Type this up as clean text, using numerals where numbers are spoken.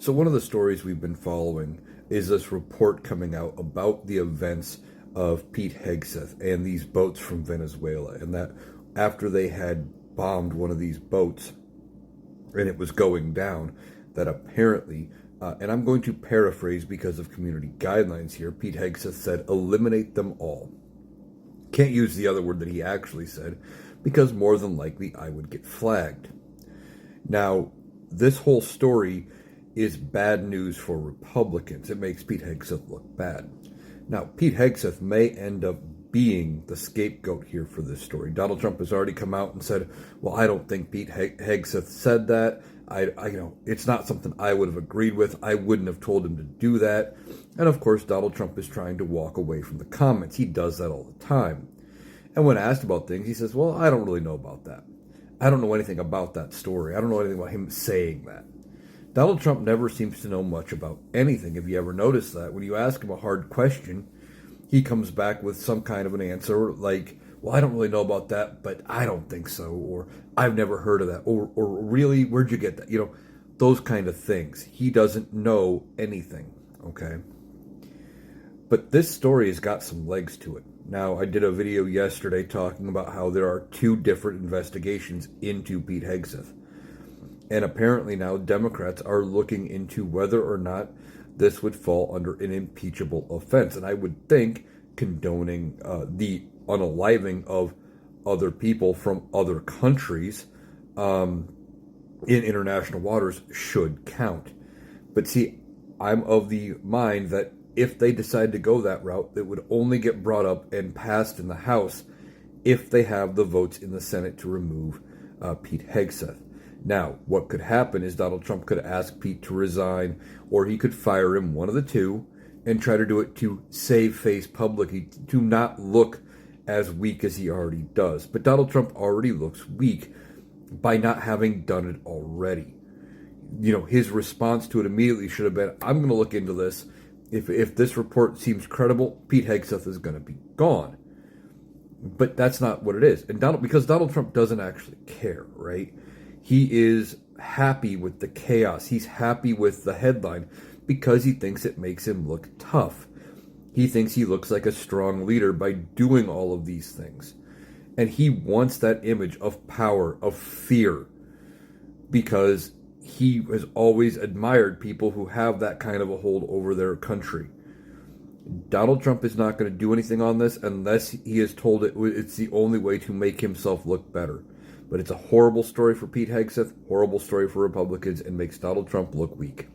So one of the stories we've been following is this report coming out about the events of Pete Hegseth and these boats from Venezuela, and that after they had bombed one of these boats and it was going down, that apparently, and I'm going to paraphrase because of community guidelines here, Pete Hegseth said, eliminate them all. Can't use the other word that he actually said because more than likely I would get flagged. Now, this whole story is bad news for Republicans. It makes Pete Hegseth look bad. Now, Pete Hegseth may end up being the scapegoat here for this story. Donald Trump has already come out and said, well, I don't think Pete Hegseth said that. It's not something I would have agreed with. I wouldn't have told him to do that. And of course, Donald Trump is trying to walk away from the comments. He does that all the time. And when asked about things, he says, well, I don't really know about that. I don't know anything about that story. I don't know anything about him saying that. Donald Trump never seems to know much about anything. If you ever notice that, when you ask him a hard question, he comes back with some kind of an answer like, well, I don't really know about that, but I don't think so, or I've never heard of that, or really, where'd you get that? Those kind of things. He doesn't know anything, okay? But this story has got some legs to it. Now, I did a video yesterday talking about how there are two different investigations into Pete Hegseth. And apparently now Democrats are looking into whether or not this would fall under an impeachable offense. And I would think condoning the unaliving of other people from other countries in international waters should count. But see, I'm of the mind that if they decide to go that route, it would only get brought up and passed in the House if they have the votes in the Senate to remove Pete Hegseth. Now, what could happen is Donald Trump could ask Pete to resign, or he could fire him, one of the two, and try to do it to save face publicly, to not look as weak as he already does. But Donald Trump already looks weak by not having done it already. His response to it immediately should have been, I'm going to look into this. If this report seems credible, Pete Hegseth is going to be gone. But that's not what it is. And because Donald Trump doesn't actually care, right? He is happy with the chaos. He's happy with the headline because he thinks it makes him look tough. He thinks he looks like a strong leader by doing all of these things. And he wants that image of power, of fear, because he has always admired people who have that kind of a hold over their country. Donald Trump is not going to do anything on this unless he is told it's the only way to make himself look better. But it's a horrible story for Pete Hegseth, horrible story for Republicans, and makes Donald Trump look weak.